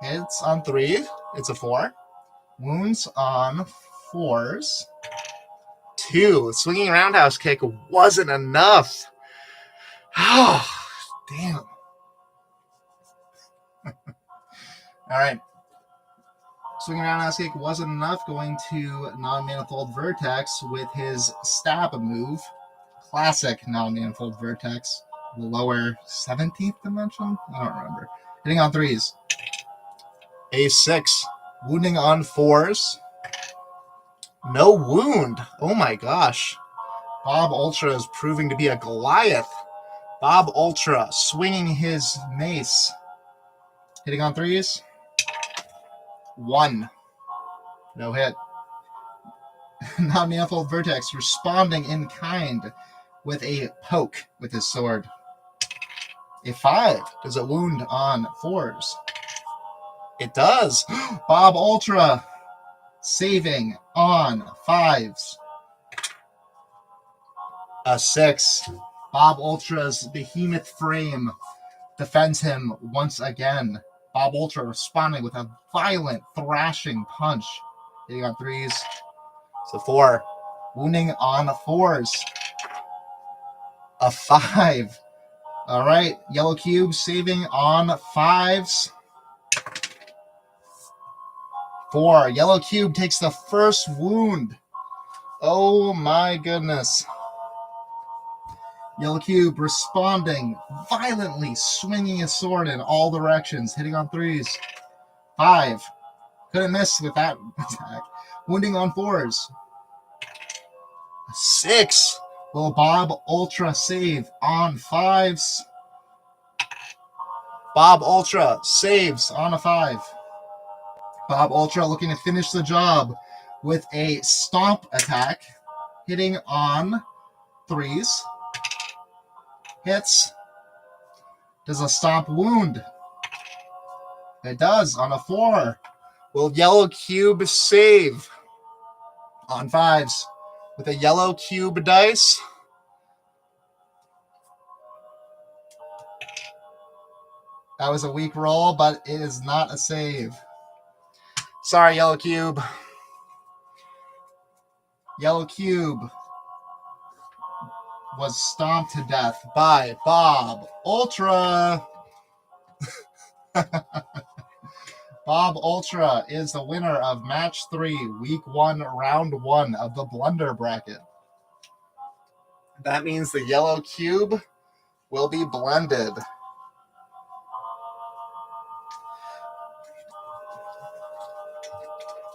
Hits on 3. It's a 4. Wounds on 4s. 2. Swinging roundhouse kick wasn't enough. Oh, damn. All right. Swinging roundhouse kick wasn't enough. Going to non-manifold vertex with his stab move. Classic non-manifold vertex. The lower 17th dimension? I don't remember. Hitting on 3s. A 6. Wounding on 4s. No wound. Oh my gosh. Bob Ultra is proving to be a Goliath. Bob Ultra swinging his mace. Hitting on 3s. 1. No hit. Non-manifold vertex responding in kind with a poke with his sword. A 5. Does it wound on 4s? It does. Bob Ultra saving on 5s. A 6. Bob Ultra's behemoth frame defends him once again. Bob Ultra responding with a violent thrashing punch. Hitting on 3s. So 4. Wounding on 4s. A 5. All right. Yellow Cube saving on 5s. 4. Yellow Cube takes the first wound. Oh my goodness. Yellow Cube responding violently, swinging his sword in all directions, hitting on 3s. 5. Couldn't miss with that attack. Wounding on 4s. 6. Will Bob Ultra save on 5s? Bob Ultra saves on a 5. Bob Ultra looking to finish the job with a stomp attack, hitting on 3s. Hits. Does a stomp wound? It does on a 4. Will Yellow Cube save on 5s with a Yellow Cube dice? That was a weak roll, but it is not a save. Sorry, Yellow Cube. Yellow Cube was stomped to death by Bob Ultra. Bob Ultra is the winner of Match 3, Week 1, Round 1 of the Blenderbracket. That means the Yellow Cube will be blended.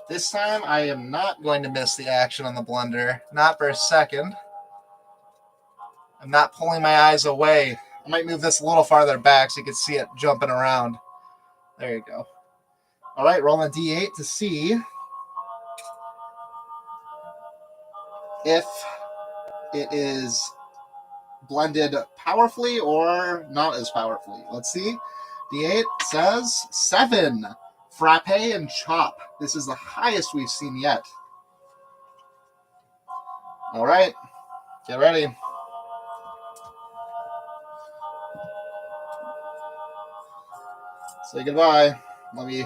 This time, I am not going to miss the action on the blender. Not for a second. I'm not pulling my eyes away. I might move this a little farther back so you can see it jumping around. There you go. All right, roll a D8 to see if it is blended powerfully or not as powerfully. Let's see. D8 says 7. Frappe and chop. This is the highest we've seen yet. All right, get ready. Say goodbye. Let me...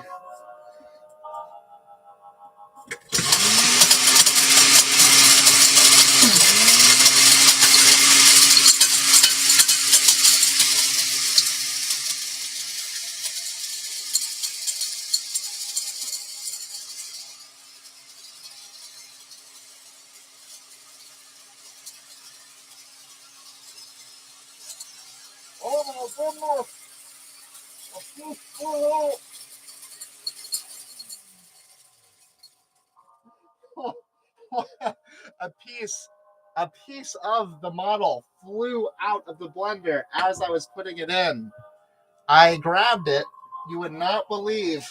Oh my goodness! A piece of the model flew out of the blender as I was putting it in. I grabbed it. You would not believe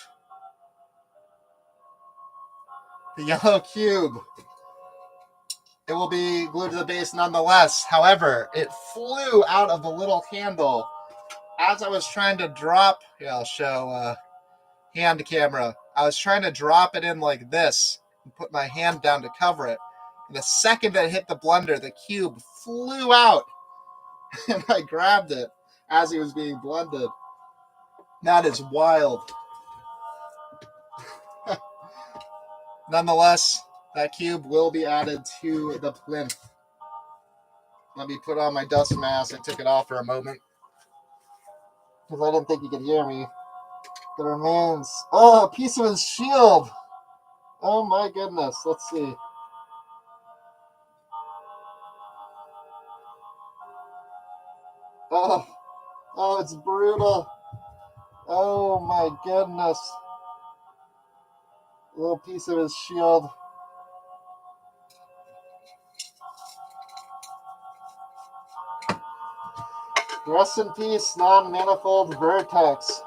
the Yellow Cube. It will be glued to the base nonetheless. However, it flew out of the little handle as I was trying to drop. Yeah, I'll show hand camera. I was trying to drop it in like this and put my hand down to cover it. And the second it hit the blender, the cube flew out and I grabbed it as he was being blended. That is wild. Nonetheless, that cube will be added to the plinth. Let me put on my dust mask. I took it off for a moment because I didn't think you could hear me. The remains. Oh, a piece of his shield. Oh my goodness. Let's see. Oh, it's brutal. Oh my goodness. A little piece of his shield. Rest in peace, non-manifold vertex.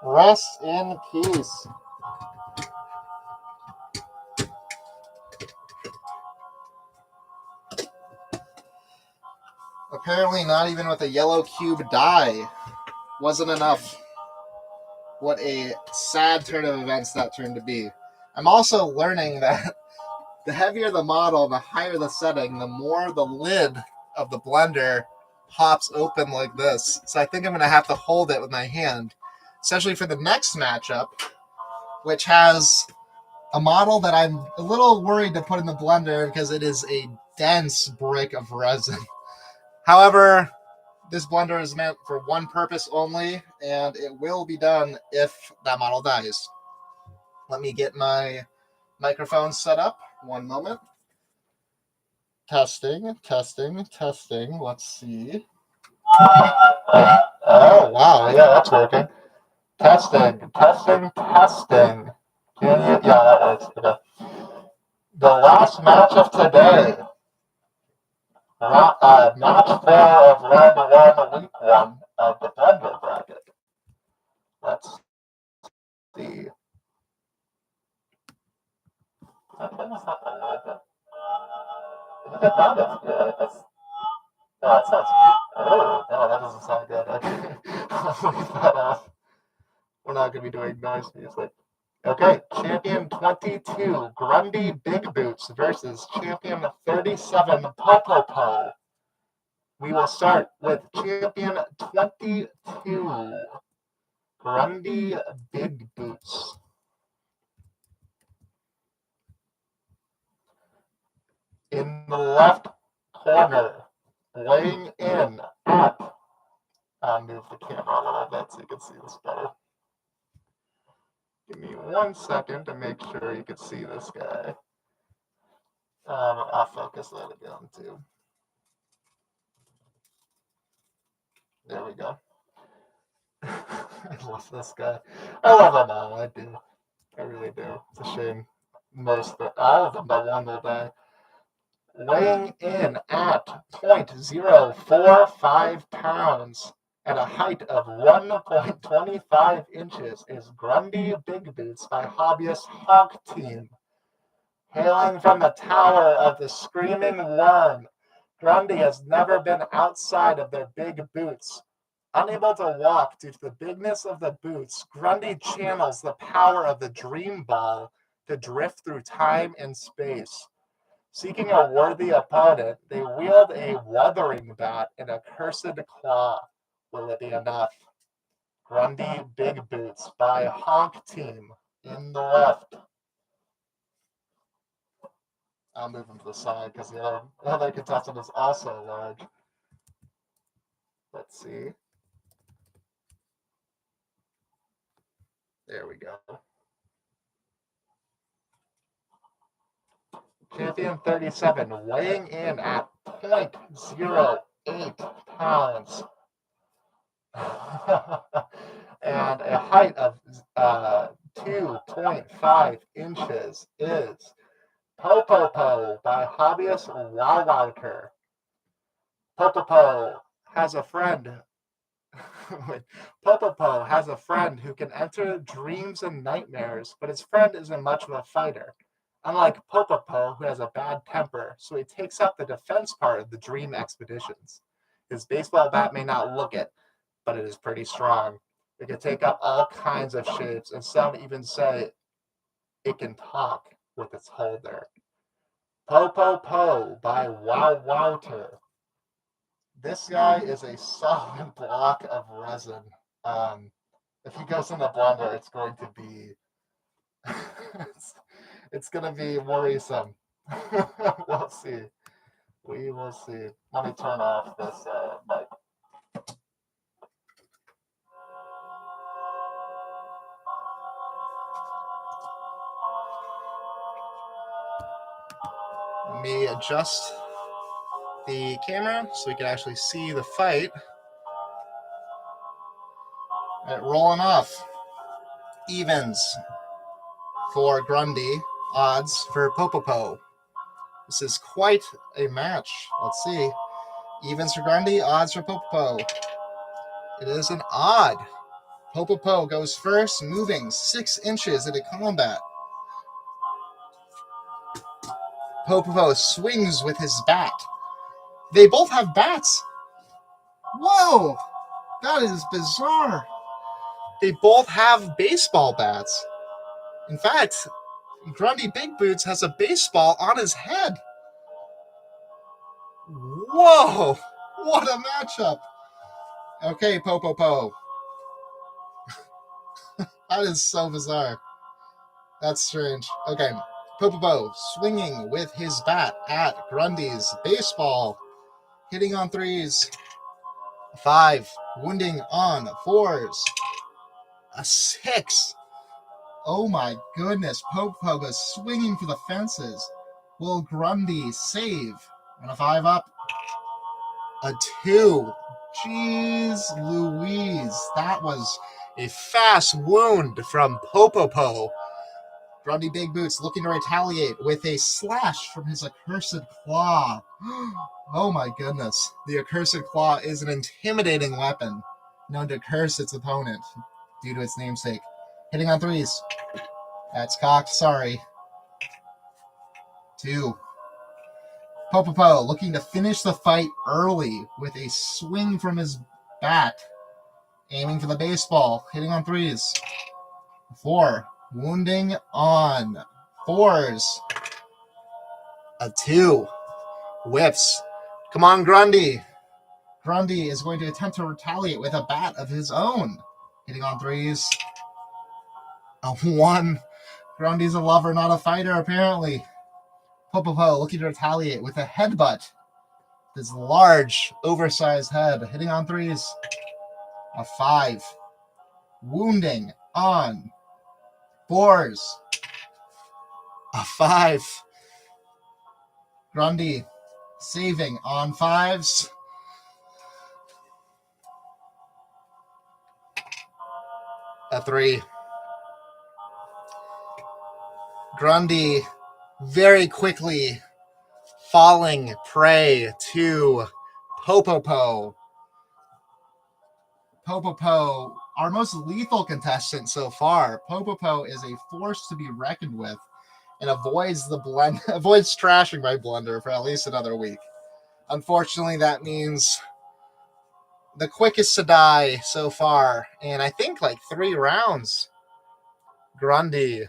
Rest in peace. Apparently not even with a yellow cube die wasn't enough. What a sad turn of events that turned to be. I'm also learning that the heavier the model, the higher the setting, the more the lid of the blender pops open like this. So I think I'm going to have to hold it with my hand, especially for the next matchup, which has a model that I'm a little worried to put in the blender because it is a dense brick of resin. However, this blender is meant for one purpose only, and it will be done if that model dies. Let me get my microphone set up. One moment. Testing, testing, testing. Let's see. Oh, wow. Yeah, that's working. Testing, testing, testing. Can you? Yeah, that works. Okay. The last match of today. Match 4 of round 1, week 1 of the Blenderbracket. Let's see. Okay, that's not that good. Okay, kind of. Yeah, that's. No, that sounds. Oh, no, that doesn't sound good. Okay. I'll leave that off. We're not going to be doing noise music. Okay, Champion 22, Grundy Big Boots versus Champion 37, Popopo. We will start with Champion 22, Grundy Big Boots. In the left corner, weighing in at, I'll move the camera a little bit so you can see this better. Give me 1 second to make sure you can see this guy. I'll focus that again too. There we go. I love this guy. I love them all. I do. I really do. It's a shame all of them but one will die. Weighing in at 0.045 pounds at a height of 1.25 inches is Grundy Big Boots by hobbyist Hawk Team. Hailing from the Tower of the Screaming Worm, Grundy has never been outside of their big boots. Unable to walk due to the bigness of the boots, Grundy channels the power of the Dream Ball to drift through time and space. Seeking a worthy opponent, they wield a wuthering bat and a cursed claw. Will it be enough? Grundy Big Boots by Honk Team in the left. I'll move him to the side because the other contestant is also large. Let's see. There we go. Champion 37, weighing in at 0.08 pounds and a height of 2.5 inches is Popopo by hobbyist Wowwowker. Popopo has a friend. Popopo has a friend who can enter dreams and nightmares, but his friend isn't much of a fighter. Unlike Popopo, who has a bad temper, so he takes up the defense part of the dream expeditions. His baseball bat may not look it, but it is pretty strong. It can take up all kinds of shapes, and some even say it can talk with its holder. Po Po Po by Wow Wowter. This guy is a solid block of resin. If he goes in the blender, it's going to be it's going to be worrisome. We'll see. We will see. Let me turn off this mic. Let me adjust the camera so we can actually see the fight. All right, rolling off. Evens for Grundy, odds for Popopo. This is quite a match. Let's see. Evens for Grundy, odds for Popopo. It is an odd. Popopo goes first, moving 6 inches into combat. Popopo swings with his bat. They both have bats. Whoa! That is bizarre. They both have baseball bats. In fact, Grundy Big Boots has a baseball on his head. Whoa! What a matchup. Okay, Popopo. That is so bizarre. That's strange. Okay, Popopo swinging with his bat at Grundy's baseball. Hitting on 3s. 5. Wounding on 4s. A 6. Oh my goodness. Popopo is swinging for the fences. Will Grundy save? On a 5 up. A 2. Jeez Louise. That was a fast wound from Popopo. Grundy Big Boots looking to retaliate with a slash from his accursed claw. Oh my goodness. The accursed claw is an intimidating weapon, known to curse its opponent due to its namesake. Hitting on 3s. That's cocked. Sorry. 2. Popopo looking to finish the fight early with a swing from his bat. Aiming for the baseball. Hitting on 3s. 4. Wounding on 4s. A 2. Whiffs. Come on, Grundy. Grundy is going to attempt to retaliate with a bat of his own. Hitting on 3s. A 1. Grundy's a lover, not a fighter, apparently. Popopo looking to retaliate with a headbutt. This large, oversized head. Hitting on 3s. A 5. Wounding on 4s. A 5. Grundy saving on 5s. A 3. Grundy very quickly falling prey to Popopo. Popopo, our most lethal contestant so far. Popopo is a force to be reckoned with and avoids trashing my blender for at least another week. Unfortunately, that means the quickest to die so far, and I think like 3 rounds. Grundy.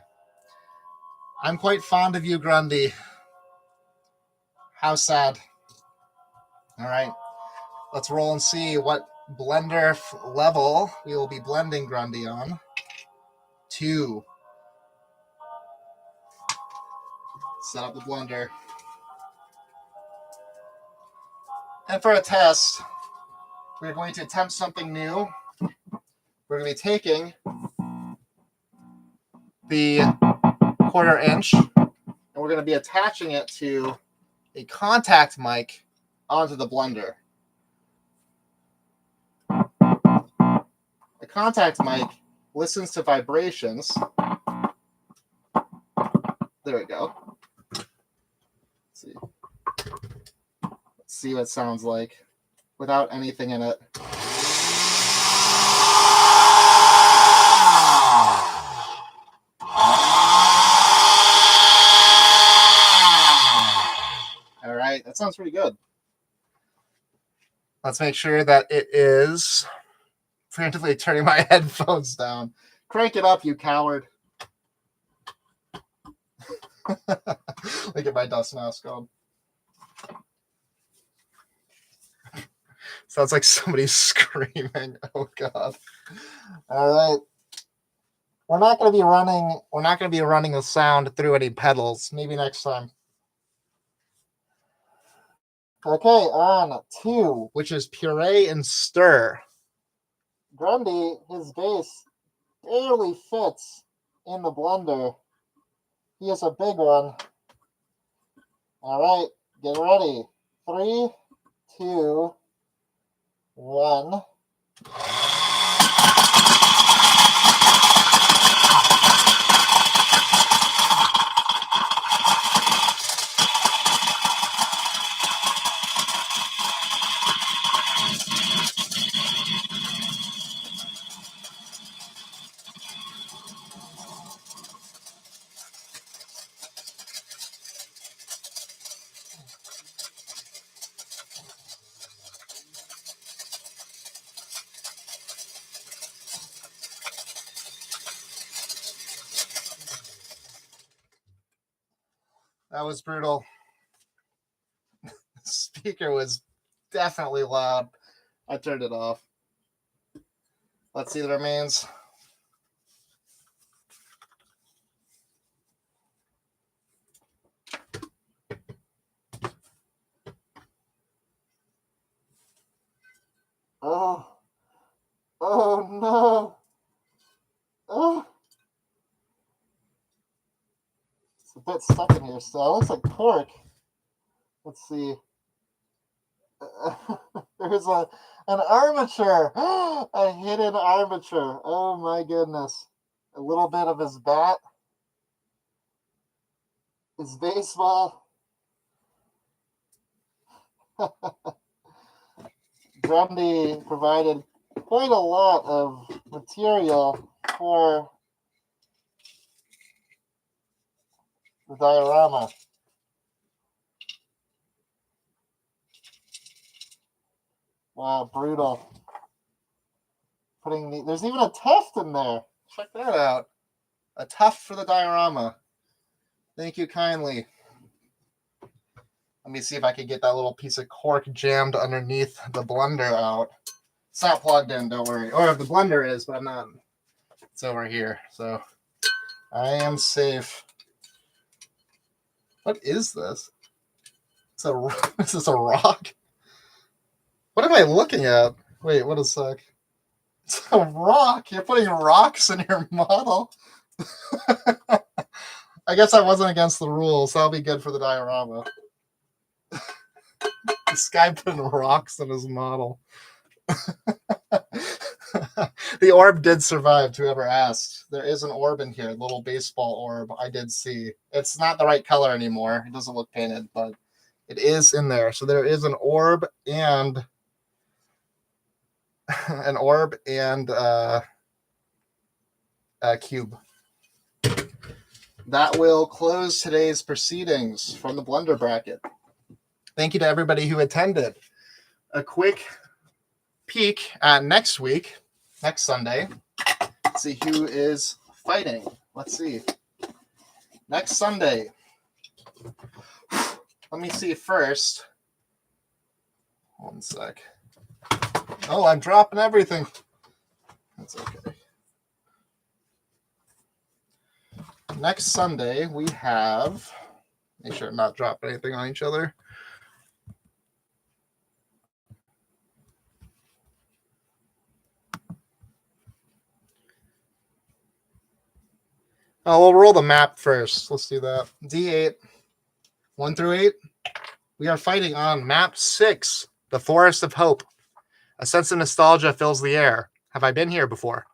I'm quite fond of you, Grundy. How sad. All right, let's roll and see what blender level we will be blending Grundy on. 2. Set up the blender. And for a test, we're going to attempt something new. We're going to be taking the 1/4 inch and we're going to be attaching it to a contact mic onto the blender. The contact mic listens to vibrations. There we go. Let's see what it sounds like without anything in it. All right, that sounds pretty good. Let's make sure that it is frantically turning my headphones down. Crank it up, you coward. Look at my dust mask on. Sounds like somebody's screaming. Oh God. All right. We're not going to be running the sound through any pedals. Maybe next time. Okay, on 2, which is Puree and Stir. Grundy, his bass barely fits in the blender. He is a big one. All right, get ready. 3, 2, 1. That was brutal. The speaker was definitely loud. I turned it off. Let's see the remains. Oh. Oh no. Oh. It's a bit stuck in here still. It looks like pork. Let's see. There's an armature. A hidden armature. Oh my goodness. A little bit of his bat. His baseball. Grundy provided quite a lot of material for the diorama. Wow, brutal. There's even a tuft in there. Check that out. A tuft for the diorama. Thank you kindly. Let me see if I can get that little piece of cork jammed underneath the blender out. It's not plugged in, don't worry. Or if the blender is, but I'm not. It's over here, so I am safe. What is this? Is this a rock? What am I looking at? Wait, what a sec. It's a rock. You're putting rocks in your model. I guess I wasn't against the rules. That'll be good for the diorama. This guy putting rocks in his model. The orb did survive, to whoever asked. There is an orb in here, little baseball orb. I did see. It's not the right color anymore. It doesn't look painted, but it is in there. So there is an orb and a cube. That will close today's proceedings from the Blenderbracket. Thank you to everybody who attended. A quick peek at next week, next Sunday. Let's see who is fighting. Let's see. Next Sunday. Let me see first. One sec. Oh, I'm dropping everything. That's okay. Next Sunday, we have... Make sure I'm not dropping anything on each other. Oh, we'll roll the map first. Let's do that. D8, 1 through 8. We are fighting on map 6, the Forest of Hope. A sense of nostalgia fills the air. Have I been here before?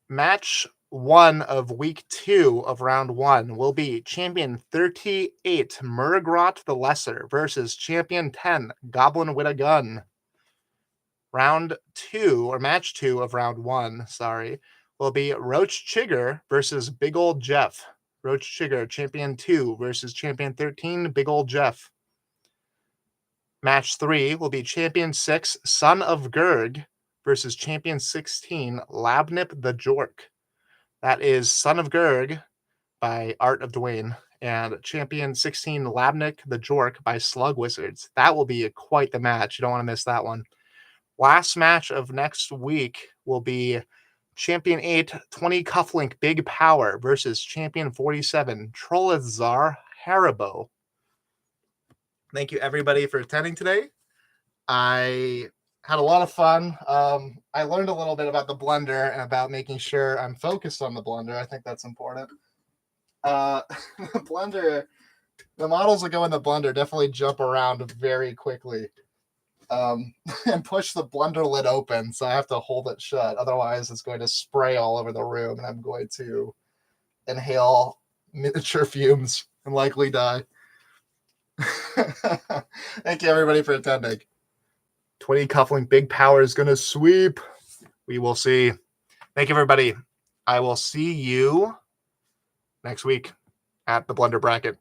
Match 1 of week 2 of round 1 will be champion 38 Murgrot the Lesser versus champion 10 Goblin with a Gun. Round 2, or match 2 of round 1, will be Roach Chigger versus Big Old Jeff. Roach Sugar, Champion 2 versus Champion 13, Big Ol' Jeff. Match 3 will be Champion 6, Son of Gerg versus Champion 16, Labnip the Jork. That is Son of Gerg by Art of Dwayne and Champion 16, Labnik the Jork by Slug Wizards. That will be quite the match. You don't want to miss that one. Last match of next week will be Champion 8, 20 Cufflink Big Power versus Champion 47, Trollazar Haribo. Thank you, everybody, for attending today. I had a lot of fun. I learned a little bit about the blender and about making sure I'm focused on the blender. I think that's important. The blender, the models that go in the blender definitely jump around very quickly. And push the blender lid open, so I have to hold it shut. Otherwise, it's going to spray all over the room, and I'm going to inhale miniature fumes and likely die. Thank you, everybody, for attending. 20 Cufflink Big Power is going to sweep. We will see. Thank you, everybody. I will see you next week at the Blender Bracket.